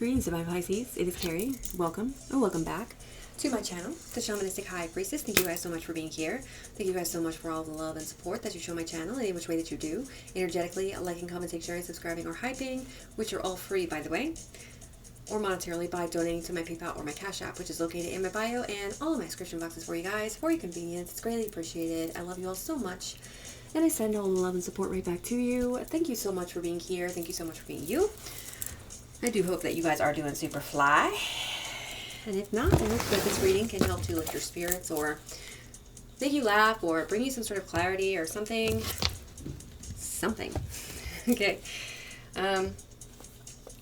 Greetings, Divine Pisces. It is Carrie. Welcome, or welcome back to my channel, the Shamanistic High Priestess. Thank you guys so much for being here. Thank you guys so much for all the love and support that you show my channel in any which way that you do. Energetically, liking, commenting, sharing, subscribing, or hyping, which are all free, by the way. Or monetarily by donating to my PayPal or my Cash App, which is located in my bio and all of my description boxes for you guys, for your convenience. It's greatly appreciated. I love you all so much. And I send all the love and support right back to you. Thank you so much for being here. Thank you so much for being you. I do hope that you guys are doing super fly. And if not, I hope that this reading can help to lift your spirits or make you laugh or bring you some sort of clarity or something. Okay. We're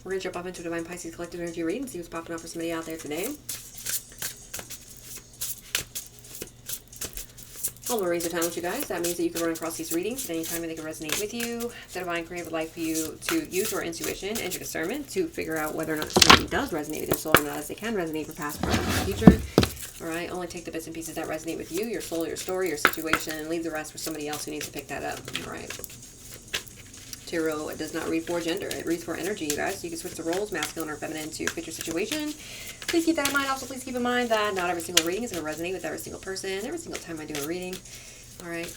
going to jump off into a Divine Pisces Collective Energy reading and see what's popping up for somebody out there today. I'll raise the time with you guys. That means that you can run across these readings at any time and they can resonate with you. The Divine Creator would like for you to use your intuition and your discernment to figure out whether or not something does resonate with your soul or not, as they can resonate for past, present, and future. Alright, only take the bits and pieces that resonate with you, your soul, your story, your situation, and leave the rest for somebody else who needs to pick that up. Alright. Tarot does not read for gender. It reads for energy, you guys. So you can switch the roles, masculine or feminine, to fit your situation. Please keep that in mind. Also, please keep in mind that not every single reading is going to resonate with every single person every single time I do a reading. Alright.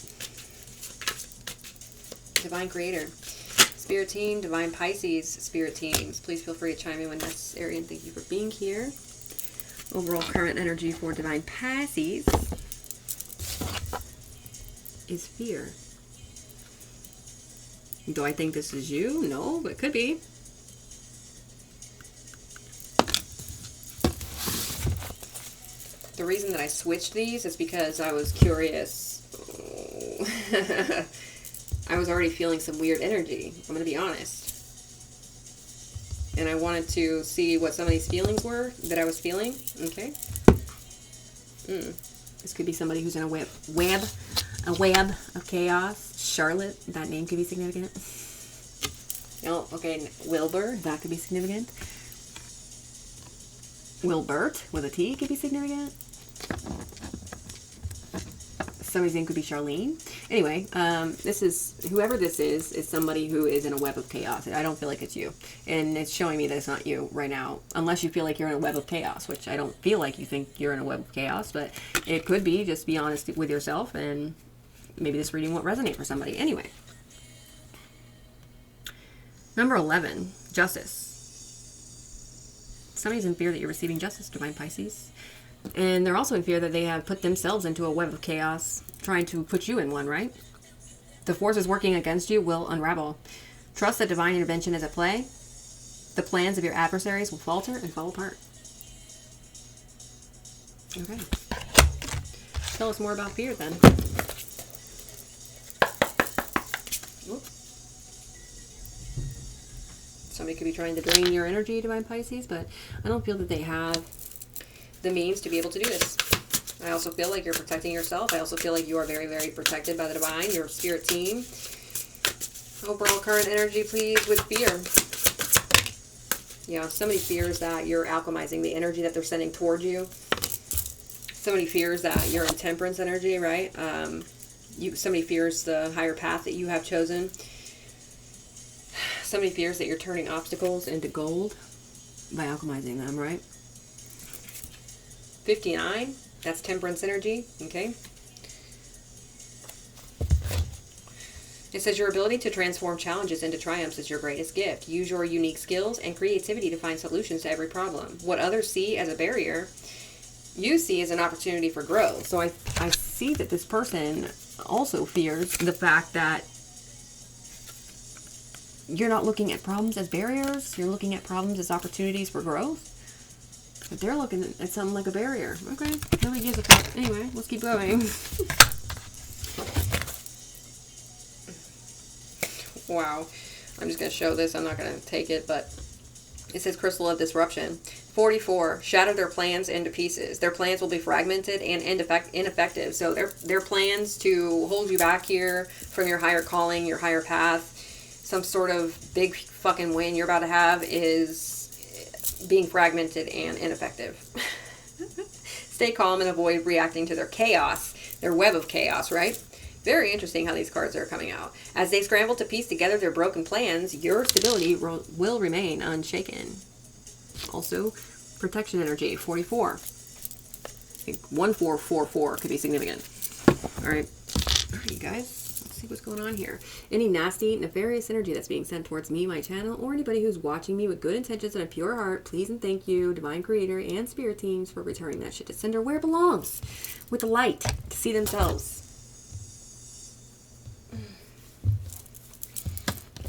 Divine Creator. Spirit Team, Divine Pisces Spirit Teams. Please feel free to chime in when necessary, and thank you for being here. Overall current energy for Divine Pisces is fear. Do I think this is you? No, but it could be. The reason that I switched these is because I was curious. I was already feeling some weird energy. I'm going to be honest. And I wanted to see what some of these feelings were that I was feeling. Okay. This could be somebody who's in a web of chaos. Charlotte, that name could be significant. Oh, okay, Wilbur, that could be significant. Wilbert, with a T, could be significant. Somebody's name could be Charlene. Anyway, whoever this is somebody who is in a web of chaos. I don't feel like it's you. And it's showing me that it's not you right now. Unless you feel like you're in a web of chaos, which I don't feel like you think you're in a web of chaos, but it could be. Just be honest with yourself, and maybe this reading won't resonate for somebody. Anyway. Number 11, justice. Somebody's in fear that you're receiving justice, Divine Pisces. And they're also in fear that they have put themselves into a web of chaos, trying to put you in one, right? The forces working against you will unravel. Trust that divine intervention is at play. The plans of your adversaries will falter and fall apart. Okay. Tell us more about fear then. Somebody could be trying to drain your energy, Divine Pisces, but I don't feel that they have the means to be able to do this. I also feel like you're protecting yourself. I also feel like you are very, very protected by the Divine, your Spirit Team. Overall current energy, please, with fear. Yeah, somebody fears that you're alchemizing the energy that they're sending toward you. Somebody fears that you're in temperance energy, right? Somebody fears the higher path that you have chosen. Somebody fears that you're turning obstacles into gold by alchemizing them, right? 59, that's temperance energy, okay? It says your ability to transform challenges into triumphs is your greatest gift. Use your unique skills and creativity to find solutions to every problem. What others see as a barrier, you see as an opportunity for growth. So I see that this person also fears the fact that you're not looking at problems as barriers. You're looking at problems as opportunities for growth. But they're looking at something like a barrier. Okay, nobody gives a fuck. Anyway, let's keep going. Wow. I'm just going to show this. I'm not going to take it, but it says Crystal of Disruption. 44. Shatter their plans into pieces. Their plans will be fragmented and ineffective. So their plans to hold you back here from your higher calling, your higher path, some sort of big fucking win you're about to have is being fragmented and ineffective. Stay calm and avoid reacting to their chaos, their web of chaos, right? Very interesting how these cards are coming out. As they scramble to piece together their broken plans, your stability will remain unshaken. Also, protection energy, 44. 1444 could be significant. All right, you guys. Let's see what's going on here. Any nasty, nefarious energy that's being sent towards me, my channel, or anybody who's watching me with good intentions and a pure heart, please and thank you, Divine Creator and Spirit Teams, for returning that shit to sender where it belongs, with the light to see themselves.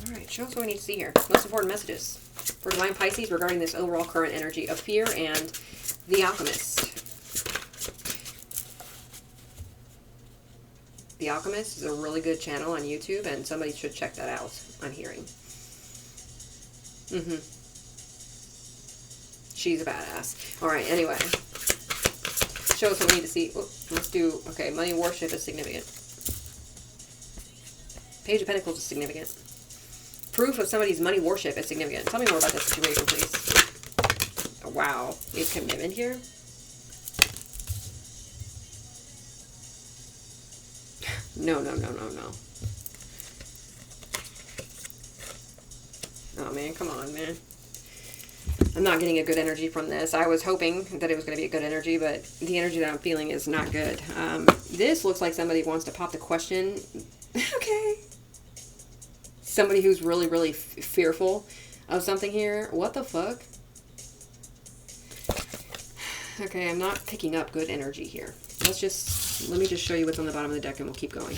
All right, show us what we need to see here. Most important messages for Divine Pisces regarding this overall current energy of fear and the Alchemist. The Alchemist is a really good channel on YouTube, and somebody should check that out, I'm hearing. She's a badass. All right, anyway. Show us what we need to see. Oh, let's do, okay, money worship is significant. Page of Pentacles is significant. Proof of somebody's money worship is significant. Tell me more about this situation, please. Oh, wow. Is commitment here? No. Oh, man, come on, man. I'm not getting a good energy from this. I was hoping that it was going to be a good energy, but the energy that I'm feeling is not good. This looks like somebody wants to pop the question. Okay. Somebody who's really, really fearful of something here. What the fuck? Okay, I'm not picking up good energy here. Let me just show you what's on the bottom of the deck and we'll keep going.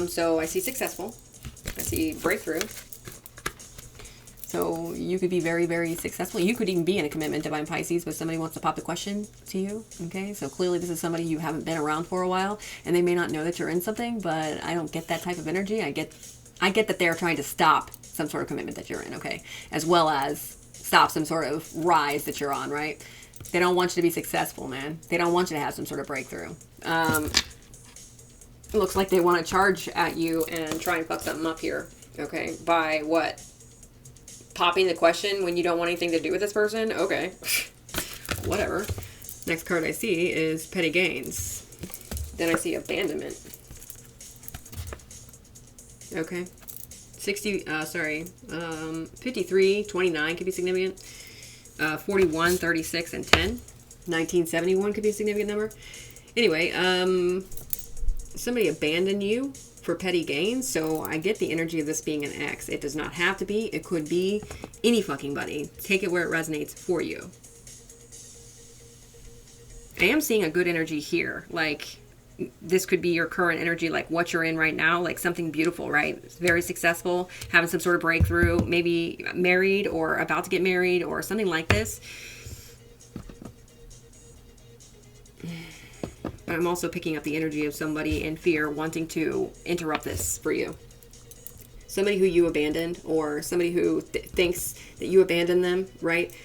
So I see successful. I see breakthrough. So you could be very, very successful. You could even be in a commitment, Divine Pisces, but somebody wants to pop the question to you. Okay, so clearly this is somebody you haven't been around for a while, and they may not know that you're in something, but I don't get that type of energy. I get that they're trying to stop some sort of commitment that you're in, okay? As well as stop some sort of rise that you're on, right? They don't want you to be successful, man. They don't want you to have some sort of breakthrough. It looks like they want to charge at you and try and fuck something up here, okay? By what? Popping the question when you don't want anything to do with this person? Okay. Whatever. Next card I see is petty gains. Then I see abandonment. Okay. 53, 29 could be significant. 41, 36, and 10. 1971 could be a significant number. Anyway, somebody abandoned you for petty gains, so I get the energy of this being an ex. It does not have to be. It could be any fucking buddy. Take it where it resonates for you. I am seeing a good energy here. Like, this could be your current energy, like what you're in right now, like something beautiful, right? Very successful, having some sort of breakthrough, maybe married or about to get married or something like this. But I'm also picking up the energy of somebody in fear wanting to interrupt this for you. Somebody who you abandoned, or somebody who thinks that you abandoned them, right?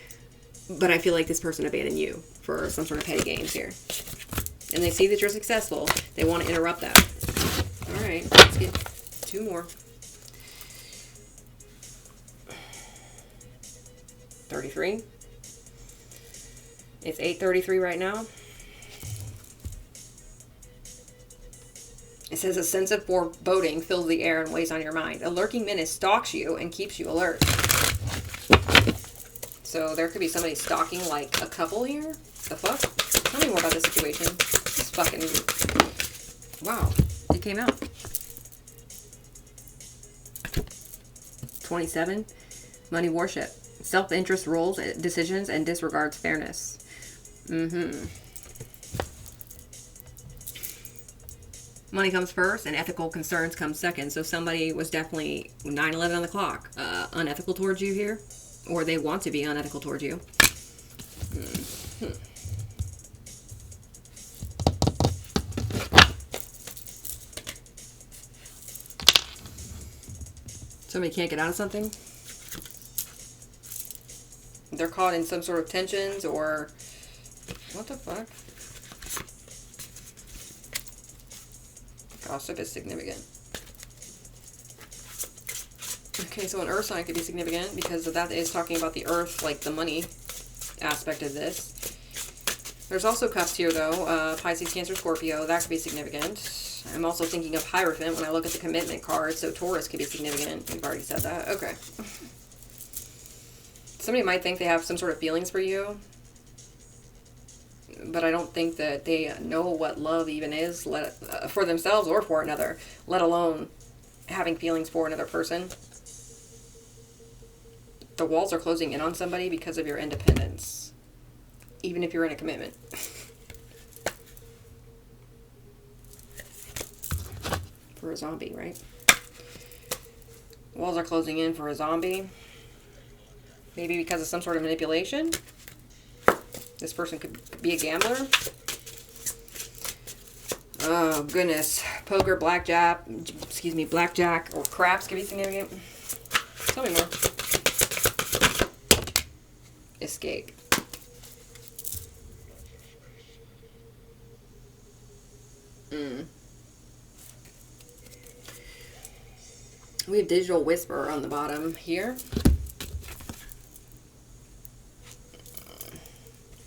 But I feel like this person abandoned you for some sort of petty gains here. And they see that you're successful. They want to interrupt that. All right, let's get two more. 33. It's 8:33 right now. It says a sense of foreboding fills the air and weighs on your mind. A lurking menace stalks you and keeps you alert. So there could be somebody stalking like a couple here. The fuck? Tell me more about this situation. This is fucking... Wow. It came out. 27. Money worship. Self-interest rules, decisions, and disregards fairness. Money comes first and ethical concerns come second. So somebody was definitely 9/11 on the clock. Unethical towards you here. Or they want to be unethical towards you. Somebody can't get out of something. They're caught in some sort of tensions or... What the fuck? Gossip is significant. Okay, so an earth sign could be significant because that is talking about the earth, like the money aspect of this. There's also cups here, though. Pisces, Cancer, Scorpio. That could be significant. I'm also thinking of Hierophant when I look at the commitment card, so Taurus could be significant. We've already said that. Okay. Somebody might think they have some sort of feelings for you, but I don't think that they know what love even is, for themselves or for another, let alone having feelings for another person. The walls are closing in on somebody because of your independence, even if you're in a commitment. For a zombie, right? Walls are closing in for a zombie. Maybe because of some sort of manipulation. This person could be a gambler. Oh, goodness. Poker, blackjack, or craps could be significant. Tell me more. Escape. We have digital whisper on the bottom here.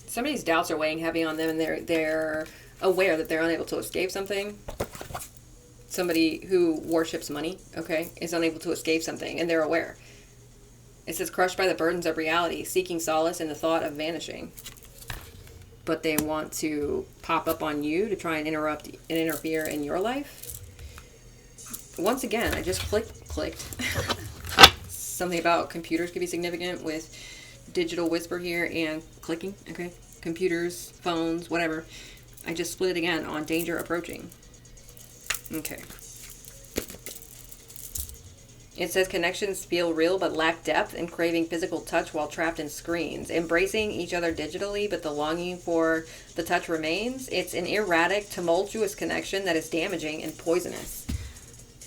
Somebody's doubts are weighing heavy on them, and they're aware that they're unable to escape something. Somebody who worships money, okay, is unable to escape something, and they're aware. It says, crushed by the burdens of reality, seeking solace in the thought of vanishing. But they want to pop up on you to try and interrupt and interfere in your life. Once again, I just clicked. Something about computers could be significant with digital whisper here and clicking, okay? Computers, phones, whatever. I just split it again on danger approaching. Okay. It says connections feel real but lack depth and craving physical touch while trapped in screens. Embracing each other digitally, but the longing for the touch remains. It's an erratic, tumultuous connection that is damaging and poisonous.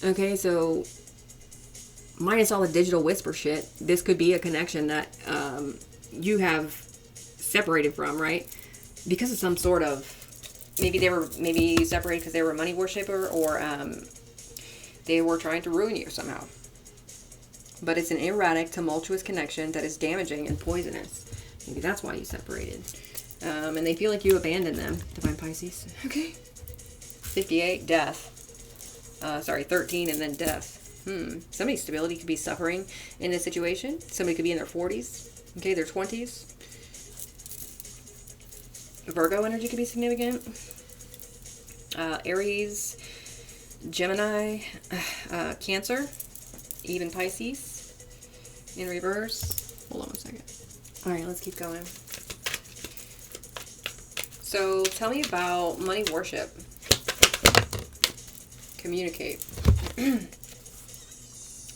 Okay, so minus all the digital whisper shit, this could be a connection that you have separated from, right? Because of some sort of, maybe separated because they were a money worshiper, or they were trying to ruin you somehow. But it's an erratic, tumultuous connection that is damaging and poisonous. Maybe that's why you separated. And they feel like you abandoned them, Divine Pisces. Okay. 58, death. 13 and then death. Somebody's stability could be suffering in this situation. Somebody could be in their 40s. Okay, their 20s. Virgo energy could be significant. Aries, Gemini, Cancer, even Pisces in reverse. Hold on one second. All right, let's keep going. So tell me about money worship. Communicate.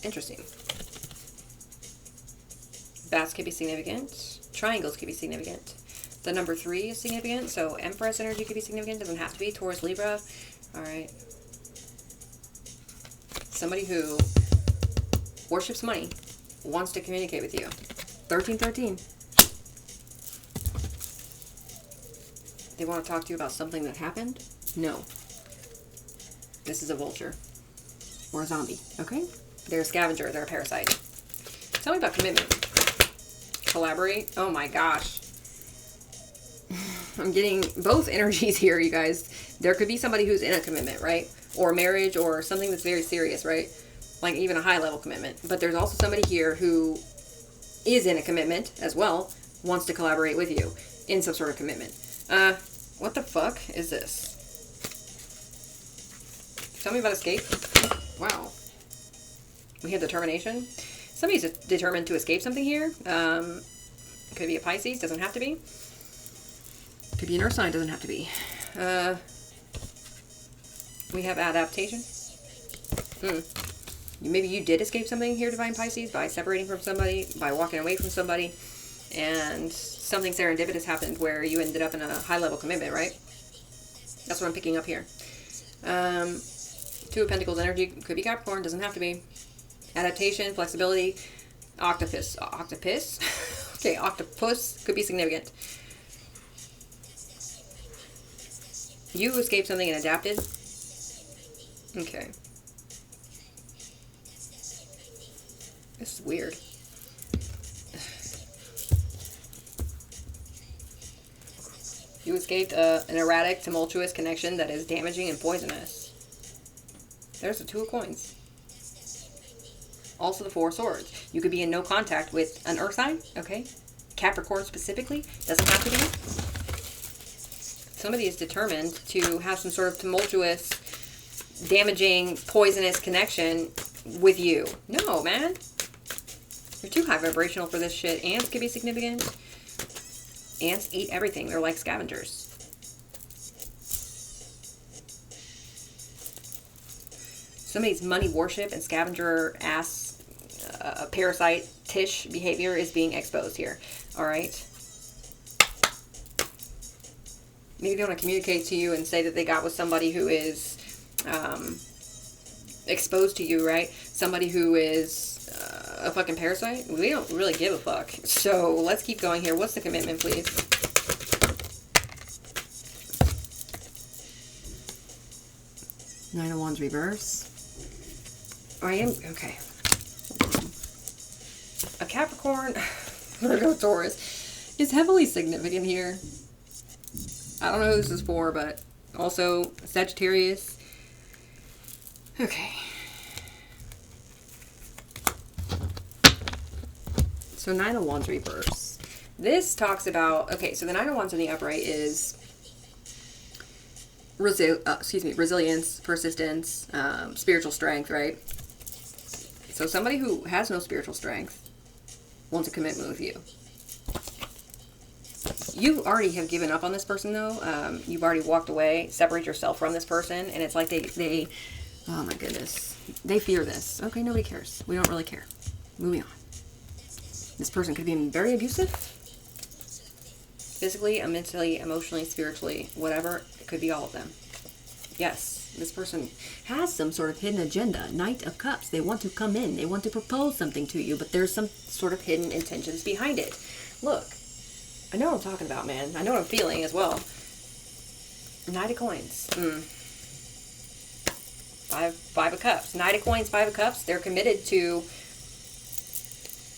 Interesting. Bats could be significant. Triangles could be significant. The number 3 is significant. So Empress energy could be significant. Doesn't have to be. Taurus, Libra. All right. Somebody who worships money wants to communicate with you. 1313. They want to talk to you about something that happened? No. This is a vulture. Or a zombie. Okay? They're a scavenger. They're a parasite. Tell me about commitment. Collaborate. Oh my gosh. I'm getting both energies here, you guys. There could be somebody who's in a commitment, right? Or marriage or something that's very serious, right? Like even a high level commitment. But there's also somebody here who is in a commitment as well, wants to collaborate with you in some sort of commitment. What the fuck is this? Tell me about escape. Wow. We have determination. Somebody's determined to escape something here. Could be a Pisces, doesn't have to be. Could be an earth sign, doesn't have to be. We have adaptation. Maybe you did escape something here, Divine Pisces, by separating from somebody, by walking away from somebody, and something serendipitous happened where you ended up in a high-level commitment, right? That's what I'm picking up here. 2 of Pentacles energy could be Capricorn, doesn't have to be. Adaptation, flexibility, octopus. Octopus? Okay, octopus could be significant. You escaped something and adapted? Okay. This is weird. You escaped an erratic, tumultuous connection that is damaging and poisonous. There's the 2 of coins. Also the Four of Swords. You could be in no contact with an earth sign, okay? Capricorn specifically. Doesn't have to be. Somebody is determined to have some sort of tumultuous, damaging, poisonous connection with you. No, man. You're too high vibrational for this shit. Ants could be significant. Ants eat everything. They're like scavengers. Somebody's money worship and scavenger ass parasite-tish behavior is being exposed here. Alright? Maybe they want to communicate to you and say that they got with somebody who is exposed to you, right? Somebody who is a fucking parasite. We don't really give a fuck. So let's keep going here. What's the commitment, please? Nine of Wands reverse. I am, okay. A Capricorn, Virgo, Taurus is heavily significant here. I don't know who this is for, but also Sagittarius. Okay. So Nine of Wands reverse. This talks about, okay, so the Nine of Wands in the upright is resilience, persistence, spiritual strength, right? So somebody who has no spiritual strength wants a commitment with you. You already have given up on this person, though. You've already walked away, separate yourself from this person, and it's like they oh my goodness, they fear this. Okay, nobody cares. We don't really care. Moving on. This person could be very abusive. Physically, mentally, emotionally, spiritually, whatever. It could be all of them. Yes, this person has some sort of hidden agenda. Knight of Cups. They want to come in. They want to propose something to you, but there's some sort of hidden intentions behind it. Look, I know what I'm talking about, man. I know what I'm feeling as well. Knight of Coins. Five of Cups. Knight of Coins, Five of Cups. They're committed to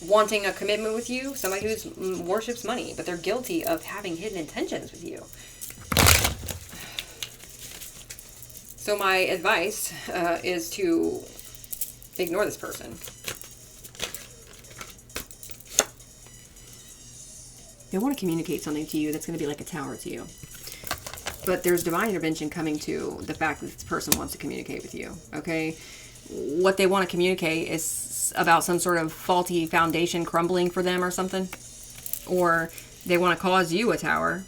wanting a commitment with you. Somebody who worships money, but they're guilty of having hidden intentions with you. So my advice is to ignore this person. They want to communicate something to you that's going to be like a tower to you. But there's divine intervention coming to the fact that this person wants to communicate with you, okay? What they want to communicate is about some sort of faulty foundation crumbling for them or something. Or they want to cause you a tower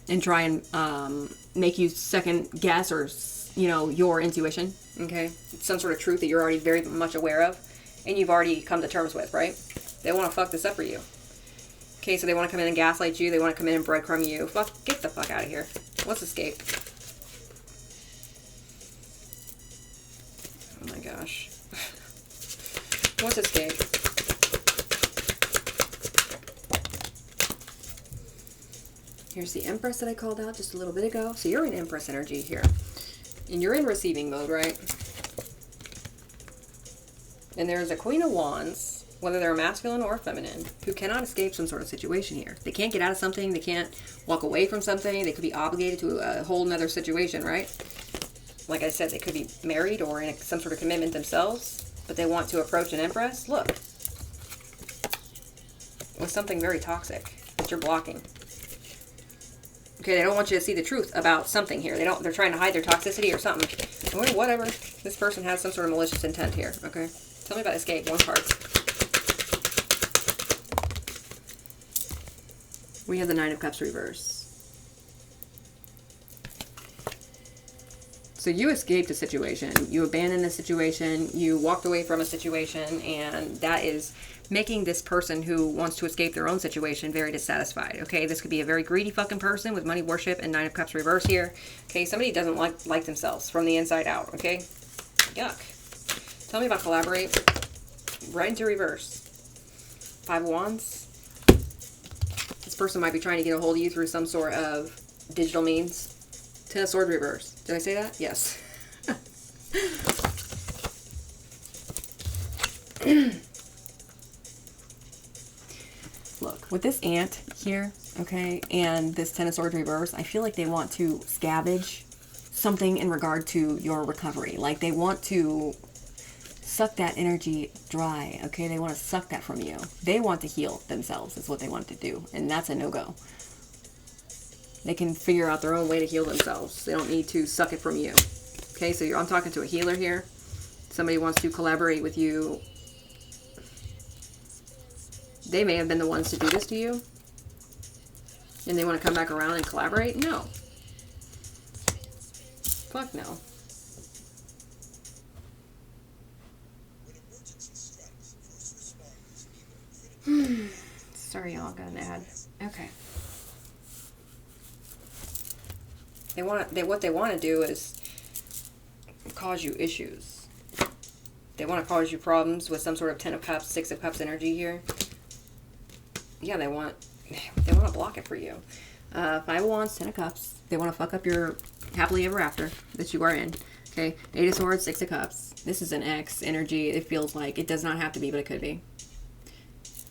and try and make you second guess or, you know, your intuition, okay? Some sort of truth that you're already very much aware of and you've already come to terms with, right? They want to fuck this up for you. Okay, so they want to come in and gaslight you. They want to come in and breadcrumb you. Get the fuck out of here. What's escape? Oh my gosh. What's escape? Here's the Empress that I called out just a little bit ago. So you're in Empress energy here. And you're in receiving mode, right? And there's a Queen of Wands, whether they're masculine or feminine, who cannot escape some sort of situation here. They can't get out of something. They can't walk away from something. They could be obligated to a whole nother situation, right? Like I said, they could be married or in some sort of commitment themselves, but they want to approach an Empress. Look. With something very toxic that you're blocking. Okay, they don't want you to see the truth about something here. They're trying to hide their toxicity or something. Or whatever. This person has some sort of malicious intent here, okay? Tell me about escape, one card. We have the Nine of Cups reverse. So you escaped a situation, you abandoned a situation, you walked away from a situation, and that is making this person who wants to escape their own situation very dissatisfied. Okay, this could be a very greedy fucking person with money worship and Nine of Cups reverse here. Okay, somebody doesn't like themselves from the inside out. Okay, yuck. Tell me about collaborate. Right into reverse. Five of Wands. This person might be trying to get a hold of you through some sort of digital means. Ten of Swords reverse. Did I say that? Yes. Look, with this ant here, okay, and this Ten of Swords reverse, I feel like they want to scavenge something in regard to your recovery. Like they want to suck that energy dry, okay? They want to suck that from you. They want to heal themselves is what they want to do, and that's a no-go. They can figure out their own way to heal themselves. They don't need to suck it from you. Okay, so I'm talking to a healer here. Somebody wants to collaborate with you. They may have been the ones to do this to you, and they want to come back around and collaborate? No. Fuck no. Sorry, y'all, got an ad. Okay. What they want to do is cause you issues. They want to cause you problems with some sort of 10 of Cups, 6 of Cups energy here. Yeah, they want to block it for you. 5 of Wands, 10 of Cups. They want to fuck up your happily ever after that you are in. Okay, 8 of Swords, 6 of Cups. This is an X energy. It feels like it does not have to be, but it could be.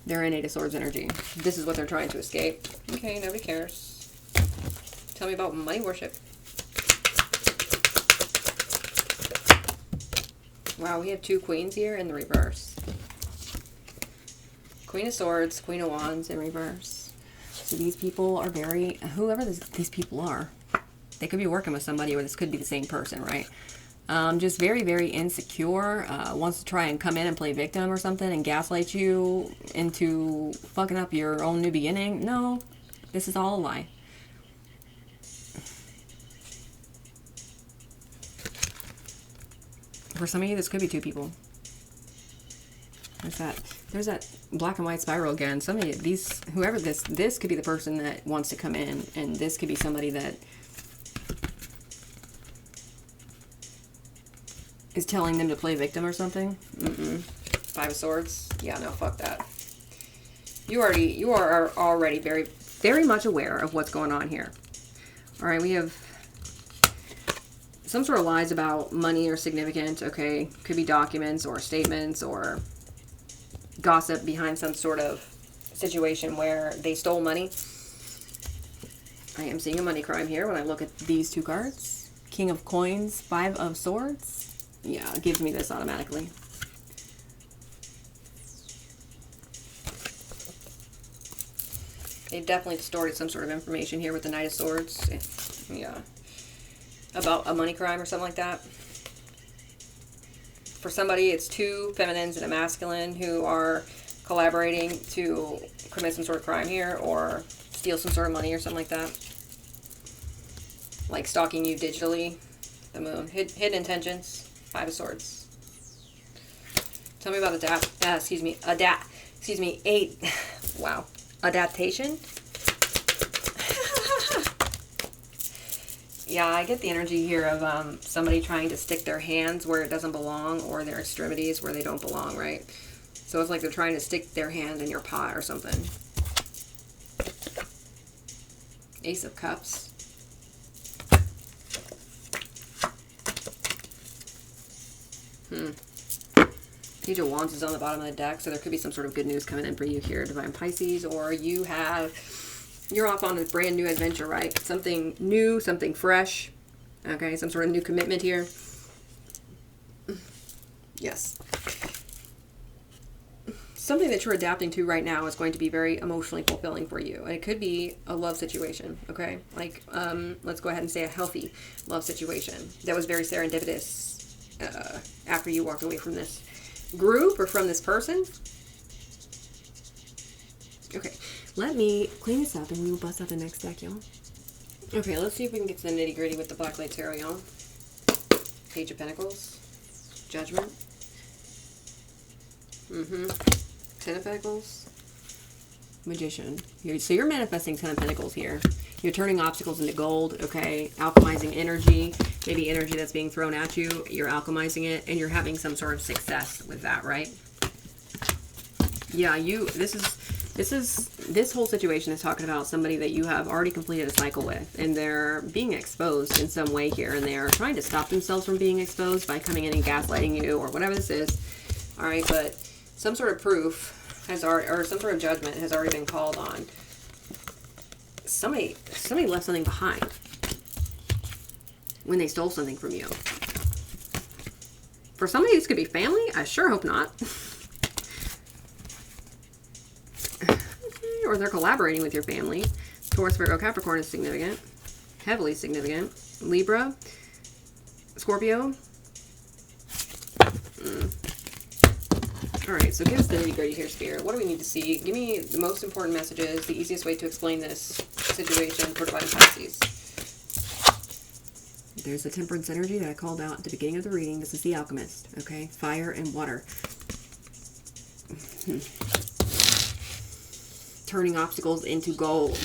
They're in 8 of Swords energy. This is what they're trying to escape. Okay, nobody cares. Tell me about money worship. Wow, we have 2 Queens here in the reverse. Queen of Swords, Queen of Wands in reverse. So these people are very, whoever these people are, they could be working with somebody, or this could be the same person, right? Just very, very insecure, wants to try and come in and play victim or something and gaslight you into fucking up your own new beginning. No, this is all a lie. For some of you, this could be 2 people. There's that black and white spiral again. Some of you, whoever this could be the person that wants to come in, and this could be somebody that is telling them to play victim or something. 5 of Swords. Yeah, no, fuck that. You are already very, very much aware of what's going on here. All right, we have some sort of lies about money or significant. Okay, could be documents or statements or gossip behind some sort of situation where they stole money. I am seeing a money crime here when I look at these 2 cards. King of Coins, 5 of Swords. Yeah, it gives me this automatically. They've definitely distorted some sort of information here with the Knight of Swords. Yeah. About a money crime or something like that. For somebody, it's 2 feminines and a masculine who are collaborating to commit some sort of crime here or steal some sort of money or something like that. Like stalking you digitally. The Moon. Hidden intentions. 5 of Swords. Tell me about wow. Adaptation? Yeah, I get the energy here of somebody trying to stick their hands where it doesn't belong, or their extremities where they don't belong, right? So it's like they're trying to stick their hand in your pot or something. Ace of Cups. Page of Wands is on the bottom of the deck, so there could be some sort of good news coming in for you here, Divine Pisces, or you're off on a brand new adventure, right? Something new, something fresh. Okay, some sort of new commitment here. Yes. Something that you're adapting to right now is going to be very emotionally fulfilling for you. And it could be a love situation, okay? Like, let's go ahead and say a healthy love situation that was very serendipitous after you walked away from this group or from this person. Okay, let me clean this up and we will bust out the next deck, y'all. Okay, let's see if we can get to the nitty gritty with the Black Light Tarot, y'all. Page of Pentacles. Judgment. 10 of Pentacles. Magician. So you're manifesting 10 of Pentacles here. You're turning obstacles into gold, okay? Alchemizing energy. Maybe energy that's being thrown at you. You're alchemizing it, and you're having some sort of success with that, right? Yeah, this whole situation is talking about somebody that you have already completed a cycle with, and they're being exposed in some way here, and they're trying to stop themselves from being exposed by coming in and gaslighting you or whatever this is. All right, but some sort of proof has already, or some sort of judgment has already been called on. Somebody left something behind when they stole something from you. For somebody, this could be family. I sure hope not. Or they're collaborating with your family. Taurus, Virgo, Capricorn is significant. Heavily significant. Libra, Scorpio. Alright, so give us the nitty-gritty here, Spirit. What do we need to see? Give me the most important messages, the easiest way to explain this situation for Divine Pisces. There's the Temperance energy that I called out at the beginning of the reading. This is the Alchemist, okay? Fire and water. Turning obstacles into gold.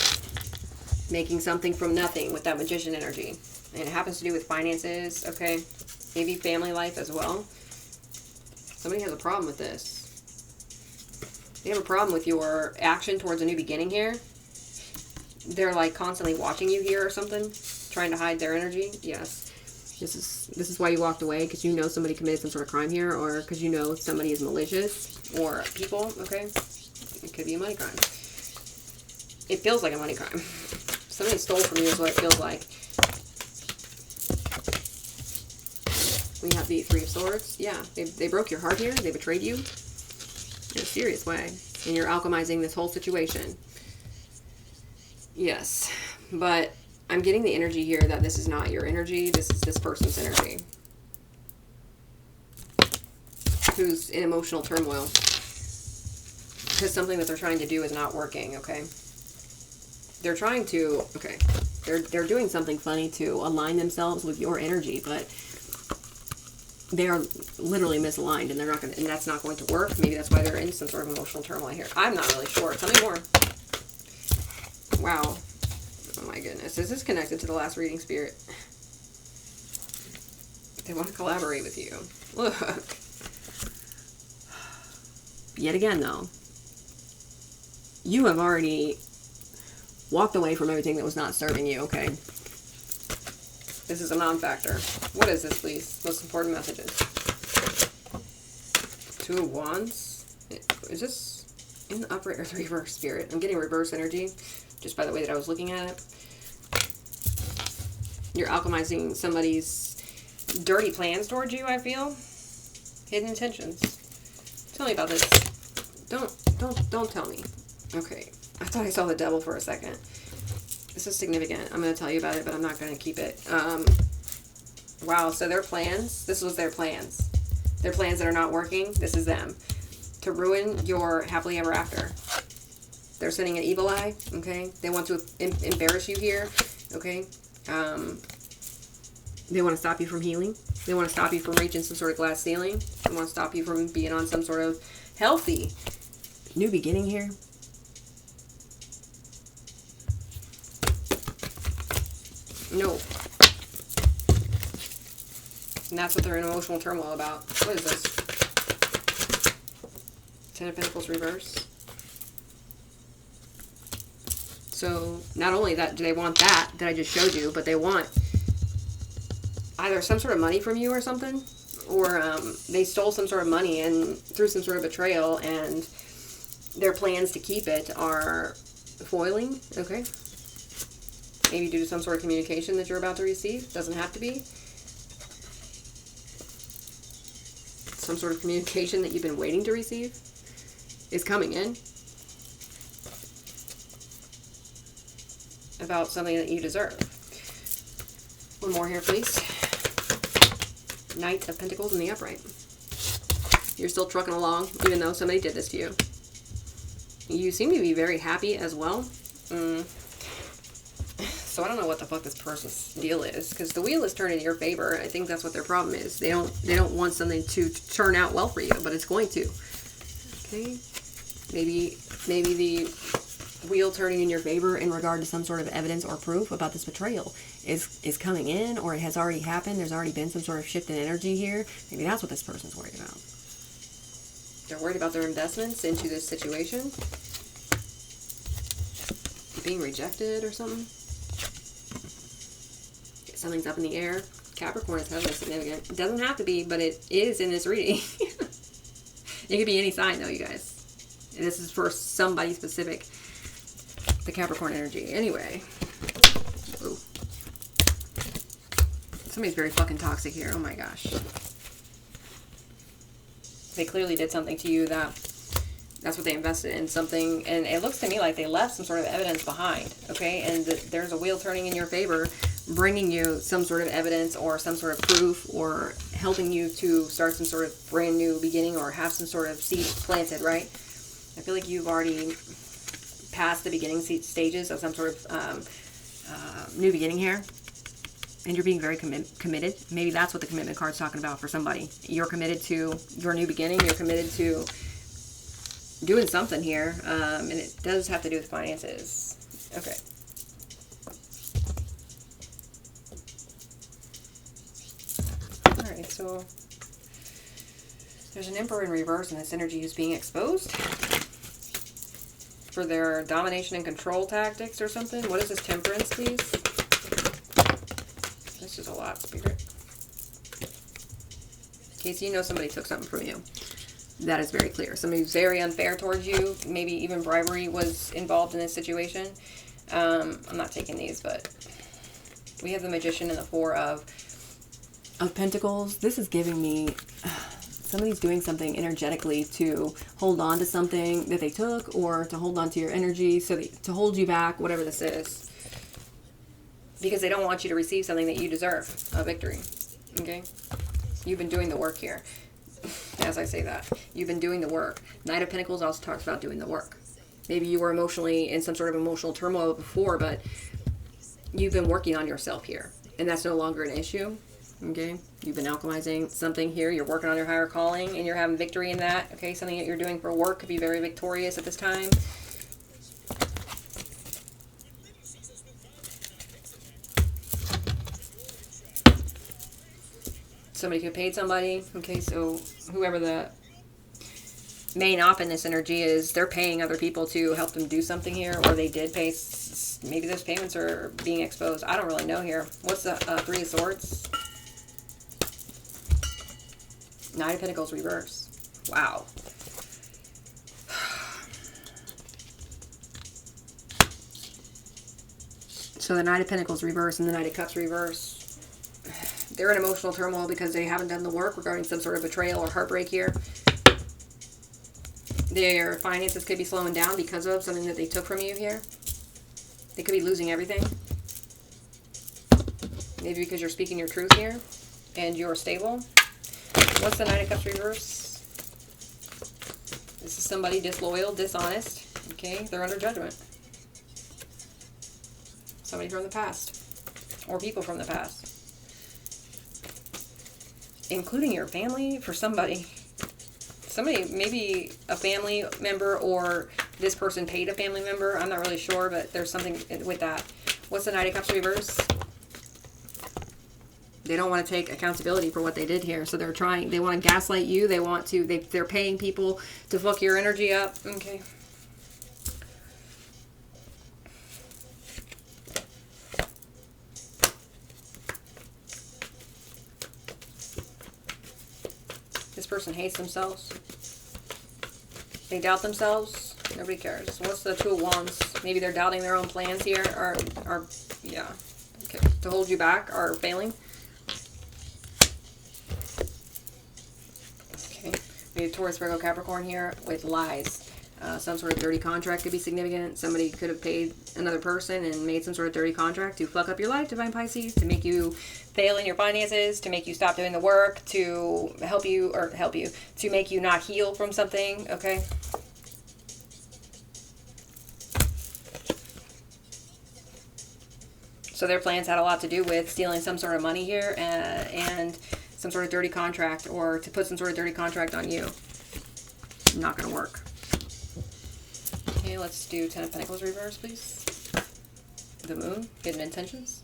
Making something from nothing with that Magician energy. And it happens to do with finances, okay? Maybe family life as well. Somebody has a problem with this. They have a problem with your action towards a new beginning here. They're like constantly watching you here or something, trying to hide their energy. Yes. This is why you walked away, because you know somebody committed some sort of crime here, or because you know somebody is malicious, or people, okay? It could be a money crime. It feels like a money crime. Somebody stole from you is what it feels like. We have the Three of Swords. Yeah, they broke your heart here. They betrayed you in a serious way. And you're alchemizing this whole situation. Yes, but I'm getting the energy here that this is not your energy. This is this person's energy. Who's in emotional turmoil. Because something that they're trying to do is not working, okay? They're trying to, okay, they're doing something funny to align themselves with your energy, but they are literally misaligned, and they're not going to, and that's not going to work. Maybe that's why they're in some sort of emotional turmoil here. I'm not really sure. Tell me more. Wow. Oh my goodness. Is this connected to the last reading, Spirit? They want to collaborate with you. Look. Yet again, though, you have already walked away from everything that was not serving you, okay? This is a non-factor. What is this, please? Most important messages. Two of Wands. Is this in the upright or the reverse, Spirit? I'm getting reverse energy just by the way that I was looking at it. You're alchemizing somebody's dirty plans towards you, I feel. Hidden intentions. Tell me about this. Don't tell me. Okay. I thought I saw the devil for a second. This is significant. I'm going to tell you about it, but I'm not going to keep it. Wow, so their plans, this was their plans. Their plans that are not working, this is them. To ruin your happily ever after. They're sending an evil eye, okay? They want to embarrass you here, okay? They want to stop you from healing. They want to stop you from reaching some sort of glass ceiling. They want to stop you from being on some sort of healthy new beginning here. No. And that's what they're in emotional turmoil about. What is this? Ten of Pentacles reverse. So, not only that do they want that I just showed you, but they want either some sort of money from you or something, or they stole some sort of money and through some sort of betrayal, and their plans to keep it are foiling, okay? Maybe due to some sort of communication that you're about to receive. Doesn't have to be. Some sort of communication that you've been waiting to receive is coming in. About something that you deserve. One more here, please. Knight of Pentacles in the upright. You're still trucking along, even though somebody did this to you. You seem to be very happy as well. So I don't know what the fuck this person's deal is, because the wheel is turning in your favor. I think that's what their problem is. They don't want something to turn out well for you, but it's going to. Okay, maybe the wheel turning in your favor in regard to some sort of evidence or proof about this betrayal is coming in, or it has already happened. There's already been some sort of shift in energy here. Maybe that's what this person's worried about. They're worried about their investments into this situation. Being rejected or something. Something's up in the air. Capricorn is heavily significant. It doesn't have to be, but it is in this reading. It could be any sign, though, you guys. And this is for somebody specific. The Capricorn energy. Anyway. Ooh. Somebody's very fucking toxic here. Oh my gosh. They clearly did something to you that's what they invested in, something, and it looks to me like they left some sort of evidence behind, okay? And there's a wheel turning in your favor, bringing you some sort of evidence or some sort of proof, or helping you to start some sort of brand new beginning or have some sort of seed planted, right? I feel like you've already passed the beginning stages of some sort of new beginning here. And you're being very committed. Maybe that's what the commitment card's talking about for somebody. You're committed to your new beginning. You're committed to doing something here. And it does have to do with finances. Okay. Alright, so there's an Emperor in reverse, and this energy is being exposed for their domination and control tactics or something. What is this, Temperance, please? This is a lot, Spirit. Okay, so you know somebody took something from you. That is very clear. Somebody who's very unfair towards you. Maybe even bribery was involved in this situation. I'm not taking these, but we have the Magician and the Four of Pentacles. This is giving me somebody's doing something energetically to hold on to something that they took, or to hold on to your energy, so to hold you back, whatever this is. Because they don't want you to receive something that you deserve, a victory. Okay? You've been doing the work here. As I say that, you've been doing the work. Knight of Pentacles also talks about doing the work. Maybe you were emotionally in some sort of emotional turmoil before, but you've been working on yourself here. And that's no longer an issue. Okay? You've been alchemizing something here. You're working on your higher calling, and you're having victory in that. Okay? Something that you're doing for work could be very victorious at this time. Somebody could have paid somebody. Okay, so whoever the main op in this energy is, they're paying other people to help them do something here, or they did pay. Maybe those payments are being exposed. I don't really know here. What's the Three of Swords? Nine of Pentacles reverse. Wow. So the Knight of Pentacles reverse and the Knight of Cups reverse. They're in emotional turmoil because they haven't done the work regarding some sort of betrayal or heartbreak here. Their finances could be slowing down because of something that they took from you here. They could be losing everything. Maybe because you're speaking your truth here and you're stable. What's the Knight of Cups reverse? This is somebody disloyal, dishonest. Okay, they're under judgment. Somebody from the past. Or people from the past. Including your family for somebody. Somebody, maybe a family member, or this person paid a family member. I'm not really sure, but there's something with that. What's the Knight of Cups reverse? They don't want to take accountability for what they did here. So they're trying, they want to gaslight you. They want to, they're paying people to fuck your energy up. Okay. This person hates themselves. They doubt themselves. Nobody cares. What's the Two of Wands? Maybe they're doubting their own plans here. Or yeah. Okay. To hold you back or failing. Okay. Maybe Taurus, Virgo, Capricorn here with lies. Some sort of dirty contract could be significant. Somebody could have paid another person and made some sort of dirty contract to fuck up your life, Divine Pisces, to make you fail in your finances, to make you stop doing the work, to to make you not heal from something, okay? So their plans had a lot to do with stealing some sort of money here and some sort of dirty contract, or to put some sort of dirty contract on you. Not going to work. Okay, let's do Ten of Pentacles reverse, please. The Moon, hidden intentions.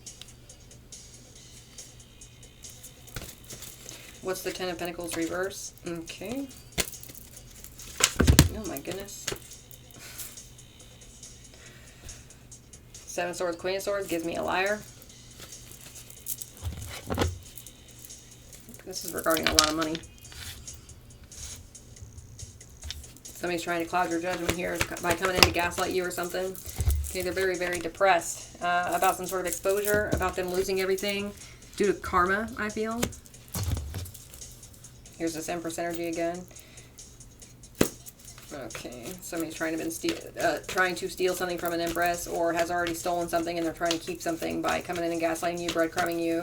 What's the Ten of Pentacles reverse? Okay. Oh my goodness. Seven of Swords, Queen of Swords gives me a liar. This is regarding a lot of money. Somebody's trying to cloud your judgment here by coming in to gaslight you or something. Okay, they're very, very depressed about some sort of exposure, about them losing everything due to karma, I feel. Here's this Empress energy again. Okay, somebody's trying to steal something from an Empress, or has already stolen something and they're trying to keep something by coming in and gaslighting you, breadcrumbing you,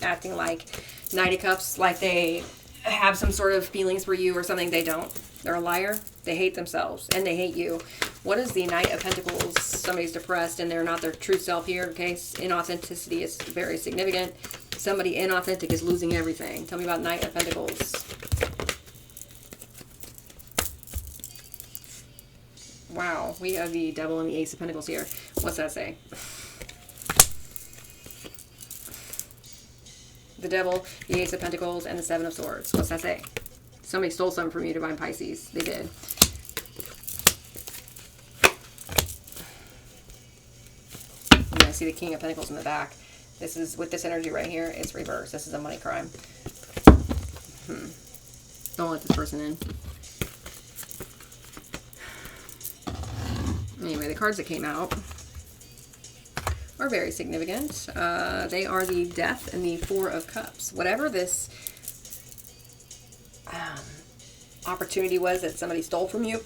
acting like Knight of Cups, like they have some sort of feelings for you or something. They don't. They're a liar. They hate themselves and they hate you. What is the Knight of Pentacles? Somebody's depressed and they're not their true self here. Okay, inauthenticity is very significant. Somebody inauthentic is losing everything. Tell me about Knight of Pentacles. Wow, we have the Devil and the Ace of Pentacles here. What's that say? The Devil, the Ace of Pentacles, and the Seven of Swords. What's that say? Somebody stole something from you, Divine Pisces. They did. And I see the King of Pentacles in the back. This is, with this energy right here, it's reversed. This is a money crime. Don't let this person in. Anyway, the cards that came out are very significant. They are the Death and the Four of Cups. Whatever this opportunity was that somebody stole from you,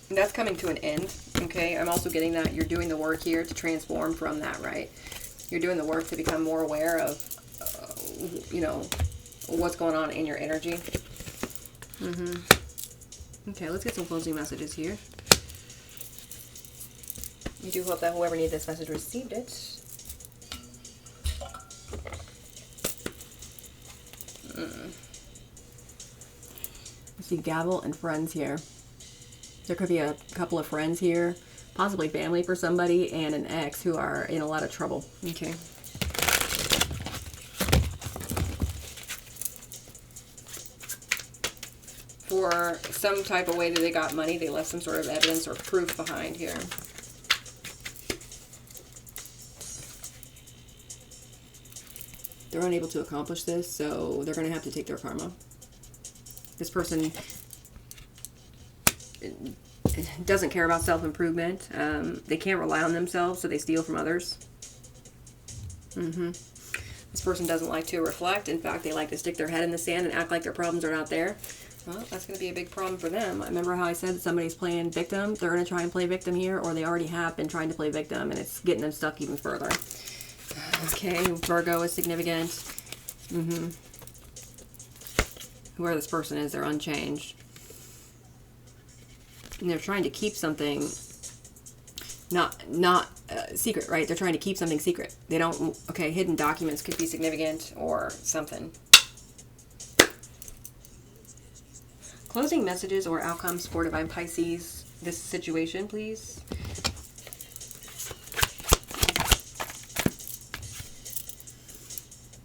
that's coming to an end. Okay, I'm also getting that you're doing the work here to transform from that, right? You're doing the work to become more aware of, you know, what's going on in your energy. Okay, let's get some closing messages here. We do hope that whoever needed this message received it. I see gavel and friends here. There could be a couple of friends here, possibly family for somebody, and an ex who are in a lot of trouble. Okay. For some type of way that they got money, they left some sort of evidence or proof behind here. They're unable to accomplish this, so they're going to have to take their karma. This person doesn't care about self-improvement. They can't rely on themselves, so they steal from others. This person doesn't like to reflect. In fact, they like to stick their head in the sand and act like their problems are not there. Well, that's going to be a big problem for them. I remember how I said that somebody's playing victim. They're going to try and play victim here, or they already have been trying to play victim, and it's getting them stuck even further. Okay, Virgo is significant. Whoever this person is, they're unchanged. And they're trying to keep something not secret, right? They're trying to keep something secret. They don't, okay, hidden documents could be significant or something. Closing messages or outcomes for Divine Pisces, this situation, please.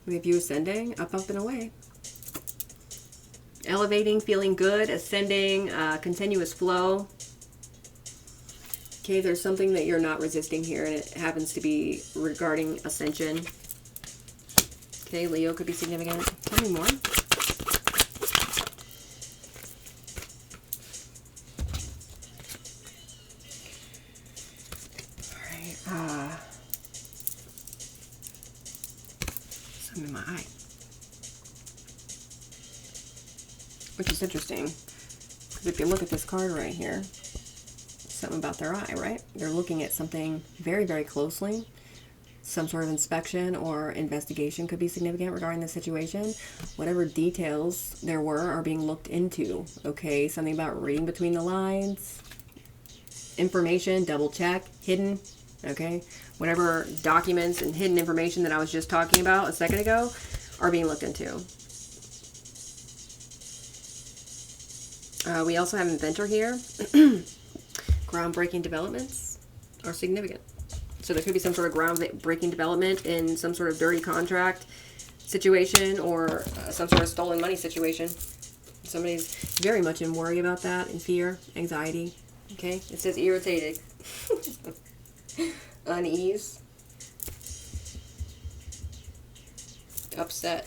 We have you ascending, up, and away. Elevating, feeling good, ascending, continuous flow. Okay, there's something that you're not resisting here, and it happens to be regarding ascension. Okay, Leo could be significant. Tell me more. Something in my eye. Which is interesting, because if you look at this card right here, something about their eye, right? They're looking at something very, very closely. Some sort of inspection or investigation could be significant regarding the situation. Whatever details there were are being looked into. Okay, something about reading between the lines. Information, double check, hidden. Okay, whatever documents and hidden information that I was just talking about a second ago are being looked into. We also have inventor here. Groundbreaking developments are significant. So there could be some sort of groundbreaking development in some sort of dirty contract situation or some sort of stolen money situation. Somebody's very much in worry about that, in fear, anxiety. Okay, it says irritated. Unease. Upset.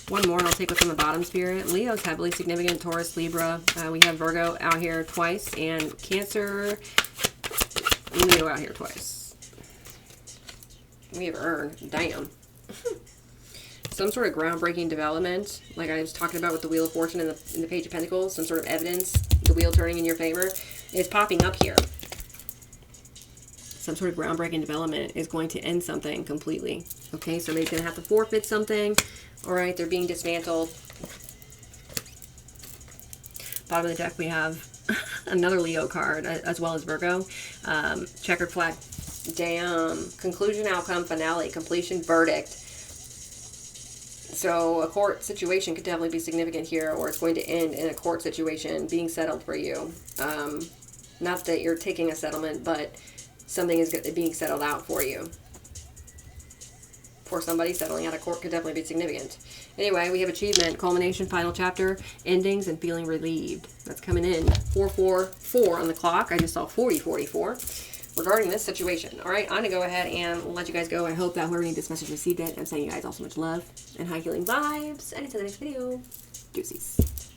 One more and I'll take what's on the bottom, Spirit. Leo's heavily significant. Taurus, Libra. We have Virgo out here twice. And Cancer, Leo out here twice. We have Earn. Damn. some sort of groundbreaking development, like I was talking about with the Wheel of Fortune and the Page of Pentacles, some sort of evidence, the wheel turning in your favor, is popping up here. Some sort of groundbreaking development is going to end something completely. Okay, somebody's going to have to forfeit something. All right, they're being dismantled. Bottom of the deck, we have another Leo card, as well as Virgo. Checkered flag. Damn. Conclusion, outcome, finale, completion, verdict. So a court situation could definitely be significant here, or it's going to end in a court situation being settled for you. Not that you're taking a settlement, but something is being settled out for you. For somebody, settling out of court could definitely be significant. Anyway, we have achievement, culmination, final chapter, endings, and feeling relieved. That's coming in. 444 on the clock. I just saw 4044 regarding this situation. All right, I'm going to go ahead and let you guys go. I hope that whoever needs this message received it. I'm sending you guys all so much love and high healing vibes. And until the next video, deuces.